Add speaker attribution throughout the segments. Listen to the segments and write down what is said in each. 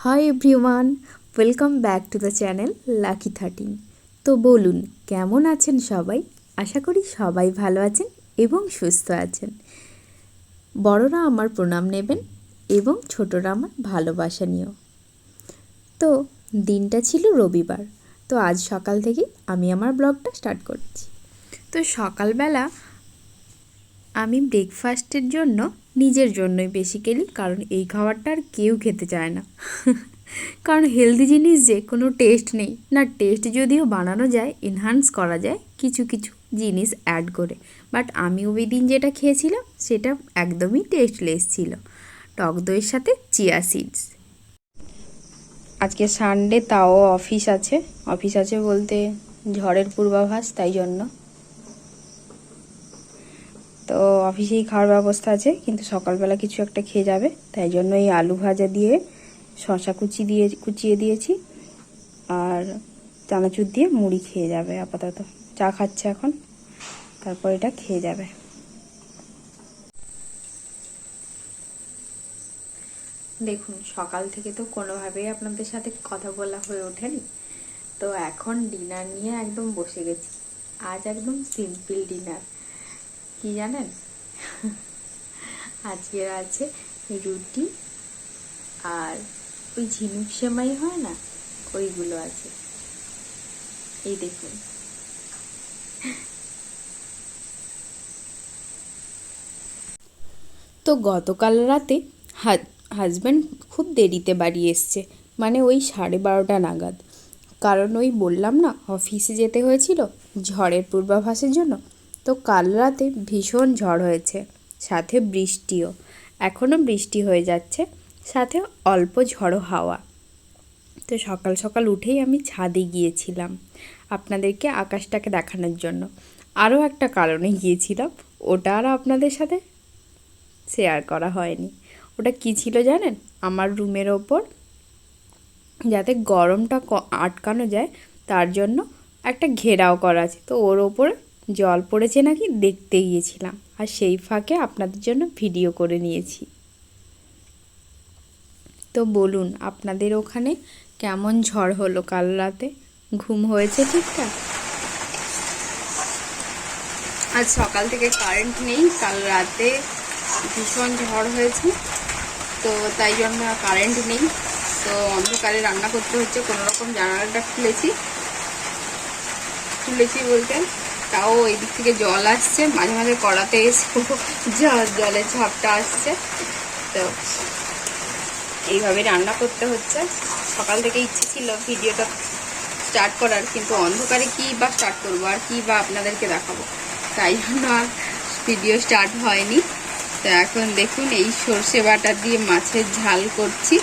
Speaker 1: Hi everyone, welcome back to the channel lucky 13। তো বলুন, কেমন আছেন সবাই? আশা করি সবাই ভালো আছেন এবং সুস্থ আছেন। বড়রা আমার প্রণাম নেবেন এবং ছোটরা আমার ভালোবাসা নিও। তো দিনটা ছিল রবিবার। তো আজ সকাল থেকেই আমি আমার ব্লগটা স্টার্ট করছি। তো সকালবেলা আমি ব্রেকফাস্টের জন্য নিজের জন্যই বেসিক্যালি, কারণ এই খাবারটা আর কেউ খেতে চায় না। কারণ হেলদি জিনিস যে কোনো টেস্ট নেই না, টেস্ট যদিও বানানো যায়, এনহান্স করা যায় কিছু কিছু জিনিস অ্যাড করে, বাট আমি ওই দিন যেটা খেয়েছিলাম সেটা একদমই টেস্টলেস ছিল। টক দইয়ের সাথে চিয়া সিডস। আজকে সানডে, তাও অফিস আছে বলতে ঝড়ের পূর্বাভাস, তাই জন্য তো অফিসেই খাওয়ার ব্যবস্থা আছে, কিন্তু সকালবেলা কিছু একটা খেয়ে যাবে, তাই জন্য এই আলু ভাজা দিয়ে শশা কুচিয়ে দিয়েছি, আর চানাচুর দিয়ে মুড়ি খেয়ে যাবে। আপাতত চা খাচ্ছে এখন, তারপর এটা খেয়ে যাবে। দেখুন, সকাল থেকে তো কোনোভাবেই আপনাদের সাথে কথা বলা হয়ে ওঠেনি, তো এখন ডিনার নিয়ে একদম বসে গেছি। আজ একদম সিম্পল ডিনার। কি জানেন, আজকের আছে রুটি আর ওই ঝিনুক সেমাই হয় না, ওইগুলো আছে। এই দেখুন, তো গতকাল রাতে হাজব্যান্ড খুব দেরিতে বাড়ি এসছে, মানে ওই 12:30 নাগাদ। কারণ ওই বললাম না, অফিসে যেতে হয়েছিল ঝড়ের পূর্বাভাসের জন্য। তো কাল রাতে ভীষণ ঝড় হয়েছে, সাথে বৃষ্টিও। এখনও বৃষ্টি হয়ে যাচ্ছে, সাথে অল্প ঝড়ো হাওয়া। তো সকাল সকাল উঠেই আমি ছাদে গিয়েছিলাম আপনাদেরকে আকাশটাকে দেখানোর জন্য। আরও একটা কারণে গিয়েছিলাম, ওটা আর আপনাদের সাথে শেয়ার করা হয়নি। ওটা কী ছিল জানেন? আমার রুমের ওপর যাতে গরমটা আটকানো যায় তার জন্য একটা ঘেরাও করা আছে, তো ওর ওপরে জল পড়েছে নাকি দেখতে গিয়েছিলাম, আর সেই ফাঁকে আপনাদের জন্য ভিডিও করে নিয়েছি। তো বলুন, আপনাদের ওখানে কেমন ঝড় হলো কাল রাতে? ঘুম হয়েছে ঠিকঠাক? আজ সকাল থেকে কারেন্ট নেই, কাল রাতে ভীষণ ঝড় হয়েছে, তো তাই জন্য কারেন্ট নেই। তো অন্ধকারে রান্না করতে হচ্ছে, কোনোরকম জানালাটা খুলেছি বলতে তাও এই দিক থেকে জল আসছে, মাঝে মাঝে কড়াতে এসে জলের ঝাপটা আসছে। তো এইভাবে রান্না করতে হচ্ছে। সকাল থেকে ইচ্ছে ছিল ভিডিওটা স্টার্ট করার, কিন্তু অন্ধকারে কী বা স্টার্ট করবো আর কী বা আপনাদেরকে দেখাবো, তাই জন্য আর ভিডিও স্টার্ট হয়নি। তো এখন দেখুন, এই সর্ষে বাটা দিয়ে মাছের ঝাল করছি।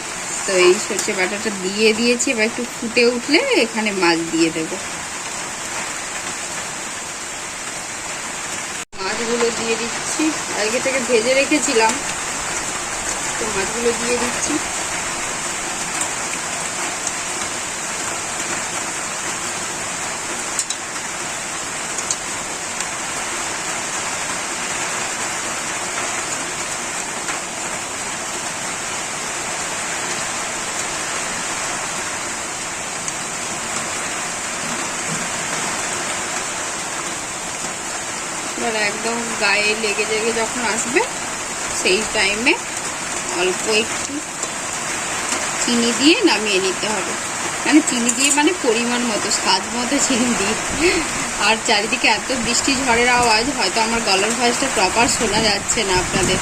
Speaker 1: তো এই সর্ষে বাটাটা দিয়ে দিয়েছি, এবার একটু ফুটে উঠলে এখানে মাছ দিয়ে দেব। মাছগুলো দিয়ে দিচ্ছি, আগে থেকে ভেজে রেখেছিলাম, তো মাছগুলো দিয়ে দিচ্ছি। এবার একদম গায়ে লেগে যখন আসবে, সেই টাইমে অল্প একটু চিনি দিয়ে নামিয়ে নিতে হবে। মানে চিনি দিয়ে মানে পরিমাণ মতো, স্বাদ মতো চিনি দিয়ে। আর চারিদিকে এত বৃষ্টি ঝড়ের আওয়াজ, হয়তো আমার গলার ভয়েসটা প্রপার শোনা যাচ্ছে না আপনাদের,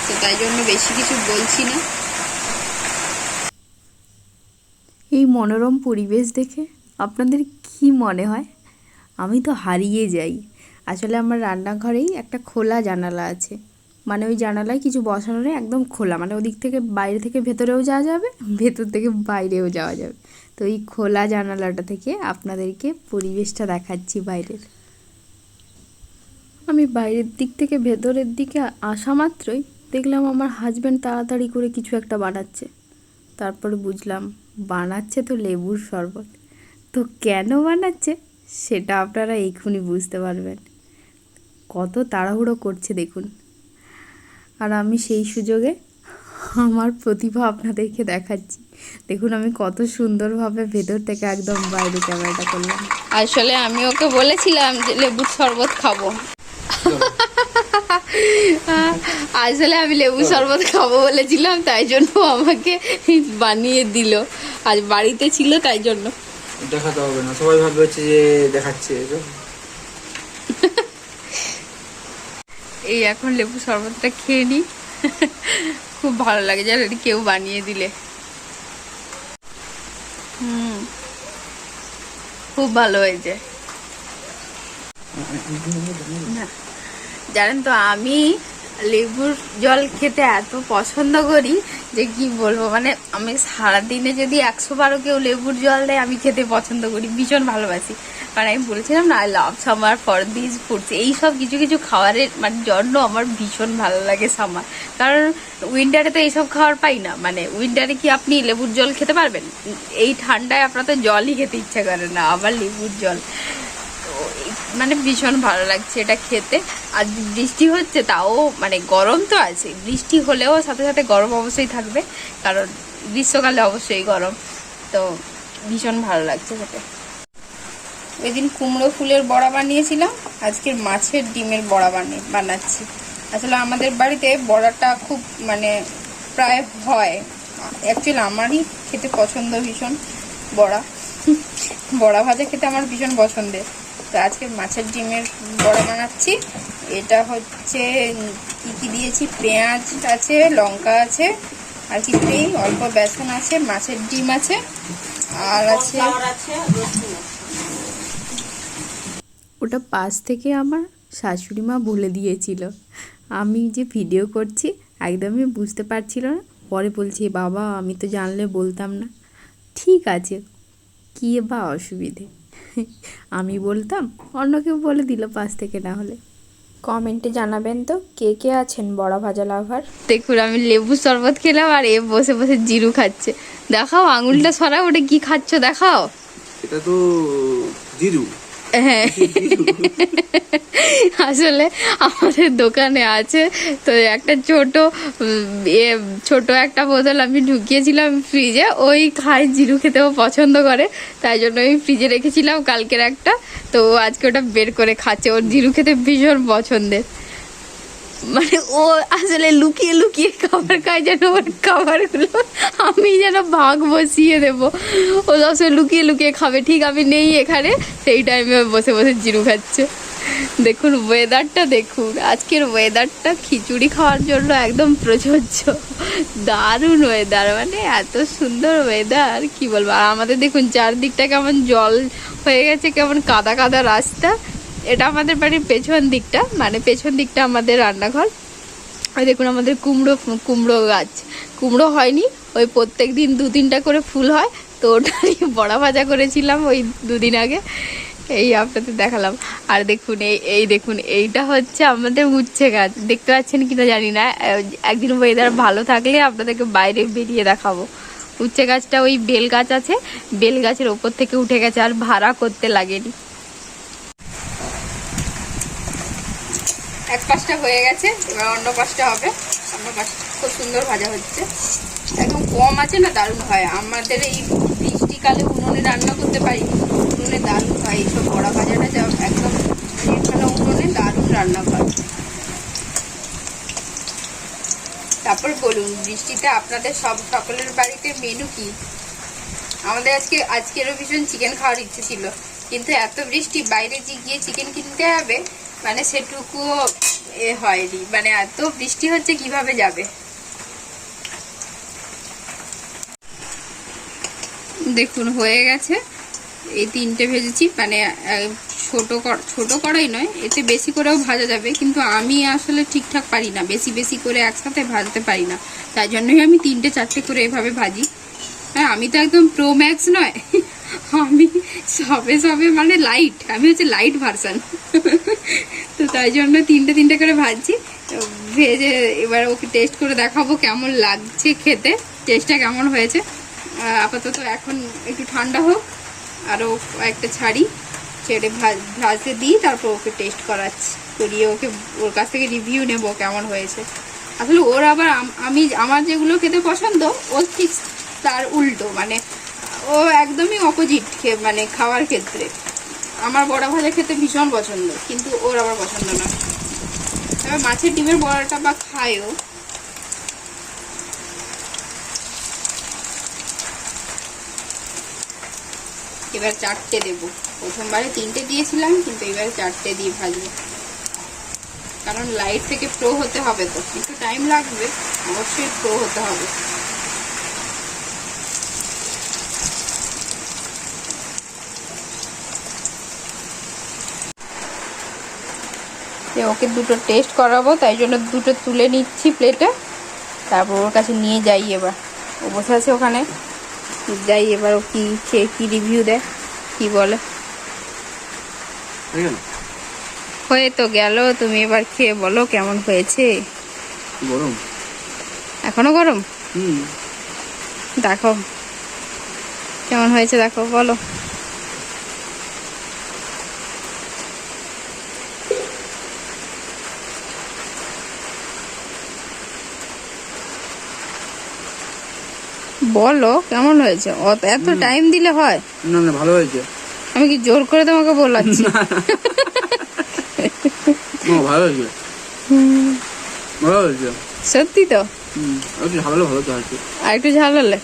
Speaker 1: তো তাই জন্য বেশি কিছু বলছি না। এই মনোরম পরিবেশ দেখে আপনাদের কি মনে হয়? আমি তো হারিয়ে যাই। আসলে আমার রান্নাঘরেই একটা খোলা জানালা আছে, মানে ওই জানালায় কিছু বসানো নেই, একদম খোলা, মানে ওদিক থেকে বাইরে থেকে ভেতরেও যাওয়া যাবে, ভেতর থেকে বাইরেও যাওয়া যাবে। তো এই খোলা জানালাটা থেকে আপনাদেরকে পরিবেশটা দেখাচ্ছি বাইরের। আমি বাইরের দিক থেকে ভেতরের দিকে আসা মাত্রই দেখলাম আমার হাজব্যান্ড তাড়াতাড়ি করে কিছু একটা বানাচ্ছে। তারপরে বুঝলাম বানাচ্ছে তো লেবুর শরবত। তো কেন বানাচ্ছে সেটা আপনারা এক্ষুনি বুঝতে পারবেন। কত তাড়াহুড়ো করছে দেখুন। আর আমি সেই সুযোগে আমার প্রতিভা আপনাদেরকে দেখাচ্ছি। দেখুন আমি কত সুন্দরভাবে ভেতর থেকে একদম বাইরে ক্যামেরাটা করলাম। আসলে আমি ওকে বলেছিলাম যে লেবুর শরবত খাবো। আসলে আমি লেবু শরবত খাবো বলেছিলাম, তাই জন্য আমাকে বানিয়ে দিল। আজ বাড়িতে ছিল তাই জন্য।
Speaker 2: দেখাতে হবে না, সবাই ভাববে হচ্ছে যে দেখাচ্ছে।
Speaker 1: এই এখন লেবু শরবতটা খেয়ে নিই। খুব ভালো লাগে জানেন কেউ বানিয়ে দিলে। খুব ভালো হয়েছে। জানেন তো আমি লেবুর জল খেতে এত পছন্দ করি যে কি বলবো, মানে আমি সারাদিনে যদি 100 বারও কেউ লেবুর জল দেয় আমি খেতে পছন্দ করি, ভীষণ ভালোবাসি। মানে আমি বলেছিলাম না, I love summer for this foods, এইসব কিছু কিছু খাবারের মানে জন্য আমার ভীষণ ভালো লাগে সামার। কারণ উইন্টারে তো এইসব খাবার পাই না, মানে উইন্টারে কি আপনি লেবুর জল খেতে পারবেন? এই ঠান্ডায় আপনার তো জলই খেতে ইচ্ছা করে না, আবার লেবুর জল। মানে ভীষণ ভালো লাগছে এটা খেতে। আর বৃষ্টি হচ্ছে তাও, মানে গরম তো আছে, বৃষ্টি হলেও সাথে সাথে গরম অবশ্যই থাকবে, কারণ গ্রীষ্মকালে অবশ্যই গরম। তো ভীষণ ভালো লাগছে খেতে। ওই দিন কুমড়ো ফুলের বড়া বানিয়েছিলাম, আজকে মাছের ডিমের বড়া বানাচ্ছি। আসলে আমাদের বাড়িতে বড়াটা খুব মানে প্রায় হয়, অ্যাকচুয়ালি আমারই খেতে পছন্দ ভীষণ বড়া। বড়া ভাজা খেতে আমার ভীষণ পছন্দের। তো আজকে মাছের ডিমের বড়া বানাচ্ছি। এটা হচ্ছে কি কি দিয়েছি, পেঁয়াজ আছে, লঙ্কা আছে, আর কিছু নেই, অল্প বেসন আছে, মাছের ডিম আছে, আর আছে ওটা পাশ থেকে আমার শাশুড়ি মা বলে দিয়েছিল। আমি যে ভিডিও করছি একদমই বুঝতে পারছিল না, পরে বলছি বাবা আমি তো জানলে বলতাম না। ঠিক আছে, কী বা অসুবিধে, আমি বলতাম, অন্য কেউ বলে দিল পাশ থেকে না হলে। কমেন্টে জানাবেন তো কে কে আছেন বড়া ভাজা লাভার। দেখুন আমি লেবু শরবত খেলাম আর এ বসে বসে জিরু খাচ্ছে। দেখাও আঙুলটা সরাও, ওটা কি খাচ্ছ দেখাও।
Speaker 2: এটা তো জিরু।
Speaker 1: হ্যাঁ, আসলে আমাদের দোকানে আছে তো একটা ছোট একটা বোতল আমি ঢুকিয়েছিলাম ফ্রিজে, ওই খায়, জিরু খেতেও পছন্দ করে, তাই জন্য আমি ফ্রিজে রেখেছিলাম কালকের একটা। তো আজকে ওটা বের করে খাচ্ছে, ওর জিরু খেতে ভীষণ পছন্দের। মানে ও আসলে লুকিয়ে লুকিয়ে খাবার খায়, যেন ওর খাবারগুলো আমি যেন ভাগ বসিয়ে দেবো। ও সবসময় লুকিয়ে লুকিয়ে খাবে, ঠিক আমি নেই এখানে সেই টাইমে বসে বসে জিরু খাচ্ছে। দেখুন ওয়েদারটা দেখুন, আজকের ওয়েদারটা খিচুড়ি খাওয়ার জন্য একদম প্রযোজ্য। দারুণ ওয়েদার, মানে এত সুন্দর ওয়েদার কি বলবো। আর আমাদের দেখুন চারদিকটা কেমন জল হয়ে গেছে, কেমন কাদা কাদা রাস্তা। এটা আমাদের বাড়ির পেছন দিকটা, মানে পেছন দিকটা আমাদের রান্নাঘর। ওই দেখুন আমাদের কুমড়ো গাছ, কুমড়ো হয়নি, ওই প্রত্যেক দিন 2-3টা করে ফুল হয়, তো ওটাই বড়া ভাজা করেছিলাম ওই 2 দিন আগে, এই আপনাদের দেখালাম। আর দেখুন এই দেখুন এইটা হচ্ছে আমাদের উচ্ছে গাছ, দেখতে পাচ্ছেন কিনা জানি না, একদিন ওয়েদার ভালো থাকলে আপনাদেরকে বাইরে বেরিয়ে দেখাবো। উচ্ছে গাছটা ওই বেল গাছ আছে, বেল গাছের ওপর থেকে উঠে গেছে, আর ভাড়া করতে লাগেনি। এক পাশটা হয়ে গেছে, এবার অন্য পাশটা হবে। অন্য পাশটা খুব সুন্দর ভাজা হচ্ছে, একদম কম আছে না, দারুণ হয়। আমাদের এই বৃষ্টিকালে উনুনে রান্না করতে পারি, উনুনে দারুণ হয় এইসব বড়া ভাজাটা, যা একদম এখানে উনুনে দারুণ রান্না হয়। তারপর বলুন বৃষ্টিতে আপনাদের সকলের বাড়িতে মেনু কি? আমাদের আজকেরও ভীষণ চিকেন খাওয়ার ইচ্ছে ছিল, কিন্তু এত বৃষ্টি, বাইরে গিয়ে চিকেন কিনতে হবে মানে সেটুকুও হয়নি, মানে এত বৃষ্টি হচ্ছে কিভাবে যাবে। দেখুন হয়ে গেছে, এই 3টে ভেজেছি, মানে ছোট কড়াই নয়, এতে বেশি করেও ভাজা যাবে, কিন্তু আমি আসলে ঠিকঠাক পারি না, বেশি বেশি করে একসাথে ভাজতে পারি না, তাই জন্যই আমি 3টে-4টে করে এভাবে ভাজি। হ্যাঁ আমি তো একদম প্রো ম্যাক্স নয়, আমি সবে মানে লাইট, আমি হচ্ছে লাইট ভার্সান। তো তাই জন্য 3টে করে ভাজছি, ভেজে এবার ওকে টেস্ট করে দেখাবো কেমন লাগছে খেতে, টেস্টটা কেমন হয়েছে। আপাতত এখন একটু ঠান্ডা হোক, আরও একটা ছেড়ে ভাজতে দিই, তারপর ওকে টেস্ট করিয়ে ওর কাছ থেকে রিভিউ নেব কেমন হয়েছে। আসলে ওর আবার আমি আমার যেগুলো খেতে পছন্দ ও ঠিক তার উল্টো, মানে ও একদমই অপোজিট মানে খাওয়ার ক্ষেত্রে। আমার বড়া ভাজা খেতে ভীষণ পছন্দ, কিন্তু ওর আবার পছন্দ না। তবে মাছের ডিমের বড়াটা বা খায়ও। এবার 4টে দেবো, প্রথমবারে 3টে দিয়েছিলাম, কিন্তু এবার 4টে দিয়ে ভাজবো, কারণ লাইট থেকে প্রো হতে হবে, তো একটু টাইম লাগবে, অবশ্যই প্রো হতে হবে। ওকে দুটো টেস্ট করাবো, তাই জন্য দুটো তুলে নিচ্ছি প্লেটে, তারপর ওর কাছে নিয়ে যাই। এবার ও বসে আছে ওখানে, যাই এবার ও কি খেয়ে কি রিভিউ দেয়, কি বলে। হয়ে তো গেল, তুমি এবার খেয়ে বলো কেমন হয়েছে।
Speaker 2: গরম
Speaker 1: এখনো গরম? দেখো কেমন হয়েছে, দেখো বলো। বলো কেমন হয়েছে, এত টাইম দিলে হয়?
Speaker 2: না না, ভালো হয়েছে।
Speaker 1: আমি কি জোর করে তোমাকে বলাচ্ছি?
Speaker 2: ভালো হয়েছে, ভালো হয়েছে।
Speaker 1: সত্যি তো?
Speaker 2: একটু ঝাল হলে ভালো তো হয়েছে।
Speaker 1: আর একটু ঝাল হলে,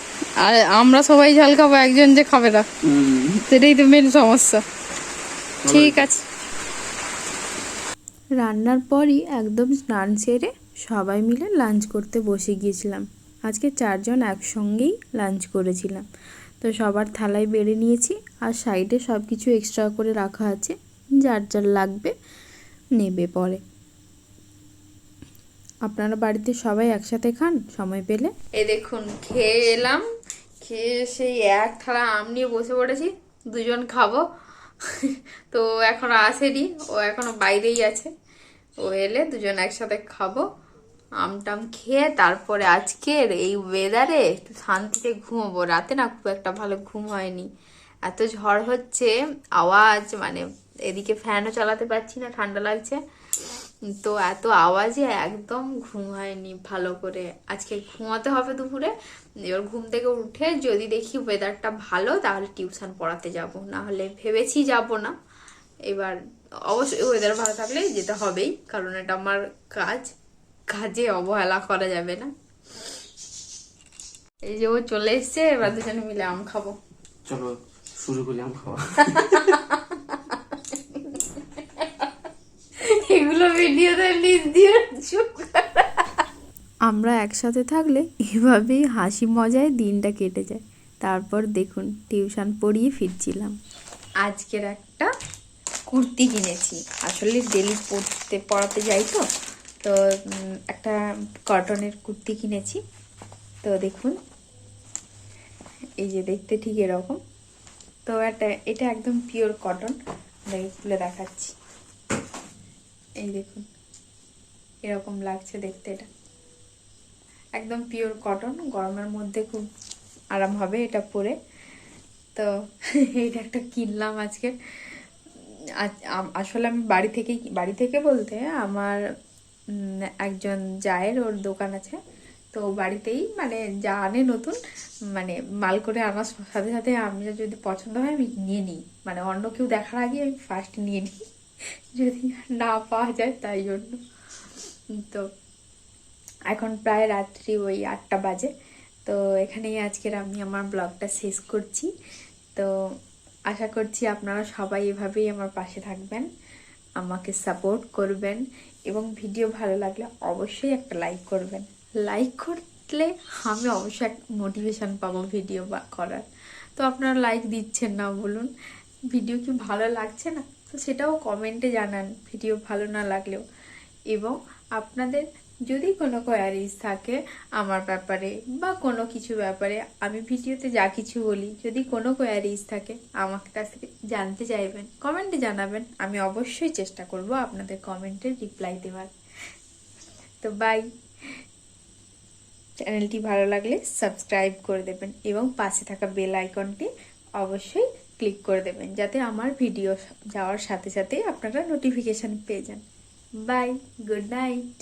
Speaker 1: আর আমরা সবাই ঝাল খাবো, একজন যে খাবে না, সেটাই তো মেন সমস্যা। ঠিক আছে। রান্নার পরই একদম স্নান সেরে সবাই মিলে লাঞ্চ করতে বসে গিয়েছিলাম। আজকে 4 জন একসঙ্গেই লাঞ্চ করেছিলাম। তো সবার থালায় বেড়ে নিয়েছি, আর সাইডে সব কিছু এক্সট্রা করে রাখা আছে, যার যার লাগবে নেবে পরে। আপনারা বাড়িতে সবাই একসাথে খান সময় পেলে। এই দেখুন খেয়ে এলাম, খেয়ে সেই এক থালা আম নিয়ে বসে পড়েছি, 2 জন খাবো। তো এখনো আসেনি, ও এখনো বাইরেই আছে, ও এলে 2 জন একসাথে খাবো। আমটাম খেয়ে তারপরে আজকের এই ওয়েদারে একটু শান্তিতে ঘুমোবো। রাতে না খুব একটা ভালো ঘুম হয়নি, এত ঝড় হচ্ছে, আওয়াজ, মানে এদিকে ফ্যানও চালাতে পারছি না, ঠান্ডা লাগছে, তো এত আওয়াজে একদম ঘুম হয়নি ভালো করে। আজকে ঘুমাতে হবে দুপুরে। এবার ঘুম থেকে উঠে যদি দেখি ওয়েদারটা ভালো, তাহলে টিউশন পড়াতে যাব, না হলে ভেবেছি যাব না। এবার অবশ্যই ওয়েদার ভালো থাকলে যেতে হবেই, কারণ এটা আমার কাজ, কাজে অবহেলা করা যাবে না। এই যে ও চলে এসছে, এবার 2 জনে মিলে আম খাবো।
Speaker 2: চলো শুরু করি আম খাওয়া।
Speaker 1: এগুলো ভিডিওতে লিস্ট দিয়ে আমরা একসাথে থাকলে এভাবেই হাসি মজায় দিনটা কেটে যায়। তারপর দেখুন টিউশন পড়িয়ে ফিরছিলাম। আজকের একটা কুর্তি কিনেছি, আসলে ডেলি পড়াতে যাই তো, তো একটা কটনের কুর্তি কিনেছি। তো দেখুন, এই যে দেখতে ঠিক এরকম, তো এটা একদম পিওর কটন, খুলে দেখাচ্ছি। এই দেখুন এরকম লাগছে দেখতে, এটা একদম পিওর কটন, গরমের মধ্যে খুব আরাম হবে এটা পরে। তো এইটা একটা কিনলাম আজকে। আসলে আমি বাড়ি থেকে বলতে আমার একজন জায়ের, ওর দোকান আছে, তো বাড়িতেই মানে যা আনে নতুন, মানে মাল করে আনার সাথে সাথে আমি যদি পছন্দ হয় আমি নিয়ে নিই, মানে অন্য কেউ দেখার আগে আমি ফার্স্ট নিয়ে নিই, যদি না পাওয়া যায় তাই জন্য। তো এখন প্রায় রাত্রি ওই 8টা বাজে। তো এখানেই আজকের আমি আমার ব্লগটা শেষ করছি। তো আশা করছি আপনারা সবাই এভাবেই আমার পাশে থাকবেন, আমাকে সাপোর্ট করবেন, এবং ভিডিও ভালো লাগলে অবশ্যই একটা লাইক করবেন। লাইক করলে আমি অবশ্যই একটা মোটিভেশন পাবো ভিডিও করার। তো আপনারা লাইক দিচ্ছেন না, বলুন ভিডিও কি ভালো লাগছে না? তো সেটাও কমেন্টে জানান, ভিডিও ভালো না লাগলেও। এবং আপনাদের যদি কোনো কোয়ারিজ থাকে আমার ব্যাপারে বা কোনো কিছু ব্যাপারে, আমি ভিডিওতে যা কিছু বলি, যদি কোনো কোয়ারিজ থাকে আমার কাছ থেকে জানতে চাইবেন, কমেন্টে জানাবেন, আমি অবশ্যই চেষ্টা করব আপনাদের কমেন্টের রিপ্লাই দেওয়ার। তো বাই। চ্যানেলটি ভালো লাগলে সাবস্ক্রাইব করে দেবেন, এবং পাশে থাকা বেল আইকনটি অবশ্যই ক্লিক করে দেবেন, যাতে আমার ভিডিও যাওয়ার সাথে সাথে আপনারা নোটিফিকেশান পেয়ে যান। Bye, good night.